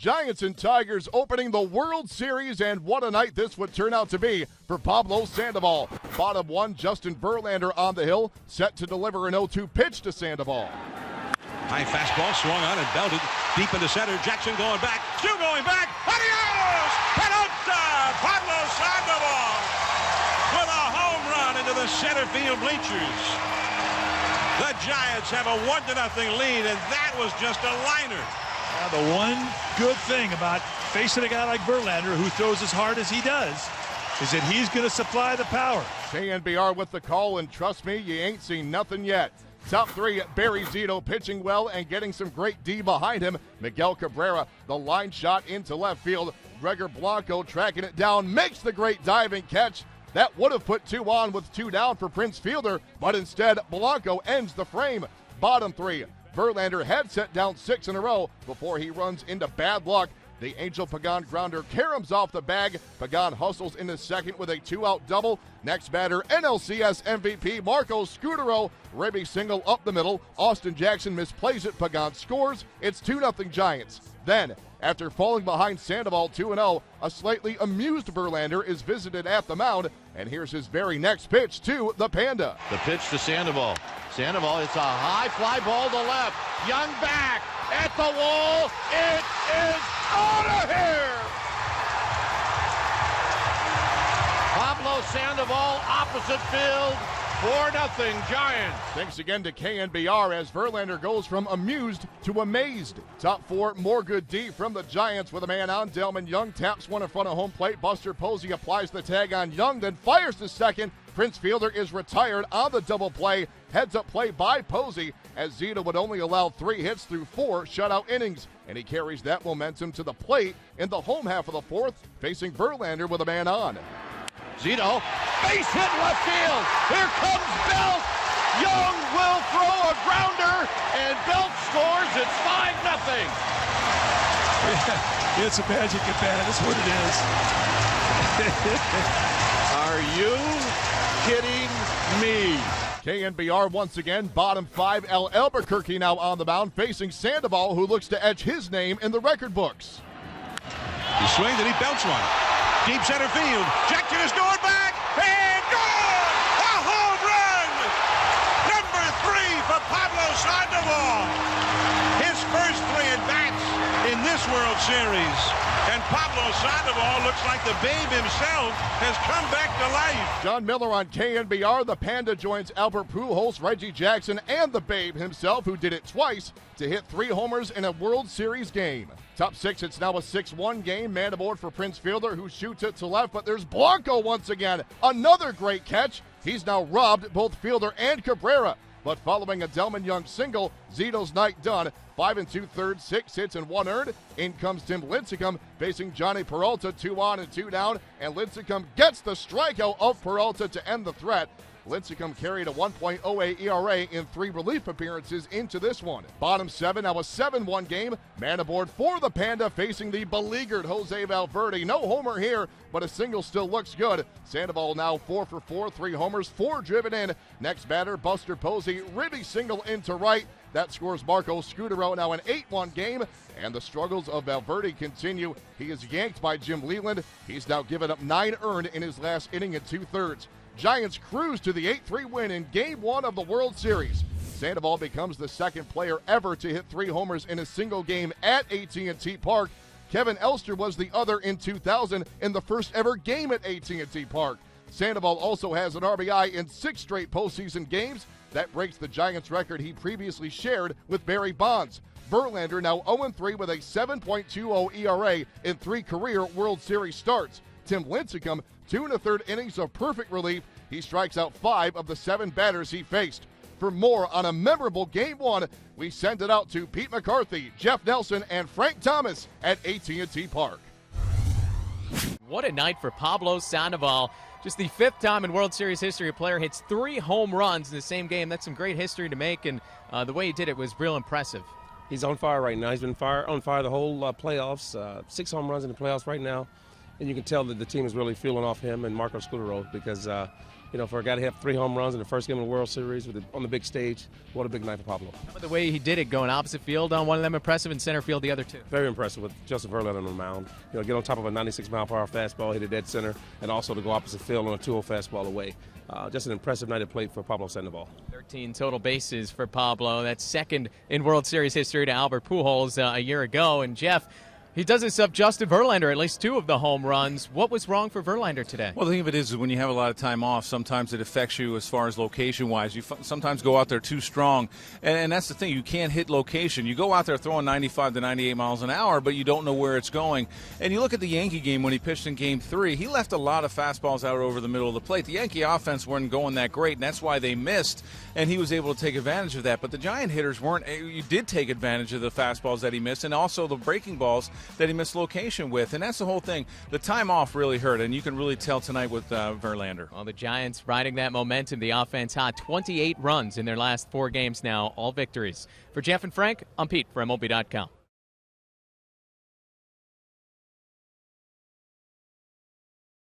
Giants and Tigers opening the World Series, and what a night this would turn out to be for Pablo Sandoval. Bottom one, Justin Verlander on the hill, set to deliver an 0-2 pitch to Sandoval. High fastball swung on and belted deep into center. Jackson going back, still going back. Adios! Pelota! Pablo Sandoval with a home run into the center field bleachers. The Giants have a 1-0 lead, and that was just a liner. The one good thing about facing a guy like Verlander, who throws as hard as he does, is that he's going to supply the power. KNBR with the call, and trust me, you ain't seen nothing yet. Top three, Barry Zito pitching well and getting some great D behind him. Miguel Cabrera, the line shot into left field. Gregor Blanco tracking it down, makes the great diving catch. That would have put 2 on with 2 down for Prince Fielder, but instead Blanco ends the frame. Bottom three, Verlander had set down 6 in a row before he runs into bad luck. The Angel Pagan grounder caroms off the bag. Pagan hustles into second with a 2-out double. Next batter, NLCS MVP Marco Scutaro. Ribby single up the middle. Austin Jackson misplays it. Pagan scores. It's 2-0 Giants. Then, after falling behind Sandoval 2-0, a slightly amused Verlander is visited at the mound. And here's his very next pitch to the Panda. The pitch to Sandoval. Sandoval, it's a high fly ball to left. Young back at the wall. It is out of here. Pablo Sandoval, opposite field. 4-0 Giants. Thanks again to KNBR as Verlander goes from amused to amazed. Top four, more good D from the Giants with a man on. Delman Young taps one in front of home plate. Buster Posey applies the tag on Young, then fires to second. Prince Fielder is retired on the double play. Heads up play by Posey as Zito would only allow 3 hits through 4 shutout innings. And he carries that momentum to the plate in the home half of the fourth, facing Verlander with a man on. Zito, base hit left field. Here comes Belt. Young will throw a grounder, and Belt scores. It's 5-0. It's a magic at bat. That's what it is. Are you kidding me? KNBR once again, bottom 5, El Albuquerque now on the mound, facing Sandoval, who looks to etch his name in the record books. He swings and he belts one. Deep center field. Jackson is going back, and gone! A home run! Number 3 for Pablo Sandoval. His first 3 at-bats in this World Series. And Pablo Sandoval looks like the Babe himself has come back to life. John Miller on KNBR. The Panda joins Albert Pujols, Reggie Jackson, and the Babe himself, who did it twice, to hit 3 homers in a World Series game. Top 6, it's now a 6-1 game. Man aboard for Prince Fielder, who shoots it to left, but there's Blanco once again. Another great catch. He's now robbed both Fielder and Cabrera. But following a Delman Young single, Zito's night done. 5 2/3, 6 hits and 1 earned. In comes Tim Lincecum facing Johnny Peralta, 2 on and 2 down. And Lincecum gets the strikeout of Peralta to end the threat. Lincecum carried a 1.08 ERA in 3 relief appearances into this one. Bottom 7, now a 7-1 game. Man aboard for the Panda facing the beleaguered Jose Valverde. No homer here, but a single still looks good. Sandoval now 4 for 4, 3 homers, 4 driven in. Next batter, Buster Posey, Ribby single into right. That scores Marco Scutaro, now an 8-1 game. And the struggles of Valverde continue. He is yanked by Jim Leland. He's now given up 9 earned in his last inning and 2/3. Giants cruise to the 8-3 win in Game 1 of the World Series. Sandoval becomes the second player ever to hit 3 homers in a single game at AT&T Park. Kevin Elster was the other in 2000 in the first ever game at AT&T Park. Sandoval also has an RBI in 6 straight postseason games. That breaks the Giants record he previously shared with Barry Bonds. Verlander now 0-3 with a 7.20 ERA in 3 career World Series starts. Tim Lincecum, 2 1/3 innings of perfect relief. He strikes out 5 of the 7 batters he faced. For more on a memorable Game 1, we send it out to Pete McCarthy, Jeff Nelson, and Frank Thomas at AT&T Park. What a night for Pablo Sandoval. Just the 5th time in World Series history a player hits 3 home runs in the same game. That's some great history to make, and the way he did it was real impressive. He's on fire right now. He's been on fire the whole playoffs. 6 home runs in the playoffs right now. And you can tell that the team is really feeling off him and Marco Scutaro because for a guy to have 3 home runs in the first game of the World Series on the big stage, what a big night for Pablo. How about the way he did it, going opposite field on one of them, impressive, in center field the other 2? Very impressive with Justin Verlander on the mound. Get on top of a 96-mile-per-hour fastball, hit a dead center, and also to go opposite field on a 2-0 fastball away. Just an impressive night at plate for Pablo Sandoval. 13 total bases for Pablo. That's second in World Series history to Albert Pujols a year ago. And Jeff, he does this up Justin Verlander, at least 2 of the home runs. What was wrong for Verlander today? Well, the thing of it is when you have a lot of time off, sometimes it affects you as far as location-wise. You sometimes go out there too strong, and that's the thing. You can't hit location. You go out there throwing 95 to 98 miles an hour, but you don't know where it's going. And you look at the Yankee game when he pitched in Game 3, he left a lot of fastballs out over the middle of the plate. The Yankee offense wasn't going that great, and that's why they missed, and he was able to take advantage of that. But the Giant hitters weren't. You did take advantage of the fastballs that he missed, and also the breaking balls that he missed location with, and that's the whole thing. The time off really hurt, and you can really tell tonight with Verlander. Well, the Giants riding that momentum, the offense hot, 28 runs in their last 4 games now, all victories. For Jeff and Frank, I'm Pete for MLB.com.